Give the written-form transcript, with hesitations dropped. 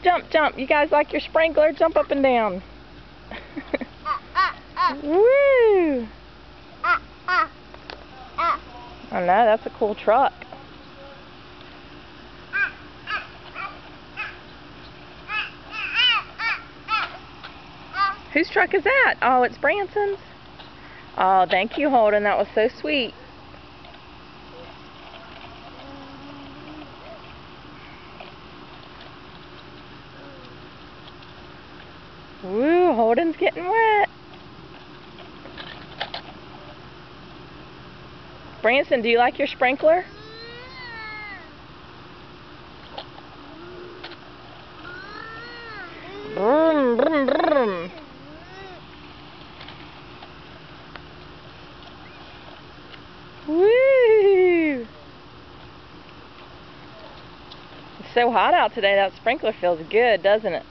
Jump, jump. You guys like your sprinkler? Jump up and down. Woo! I know, that's a cool truck. Whose truck is that? Oh, it's Branson's. Oh, thank you, Holden. That was so sweet. Woo, Holden's getting wet. Branson, do you like your sprinkler? Vroom, vroom, vroom. Woo! It's so hot out today, that sprinkler feels good, doesn't it?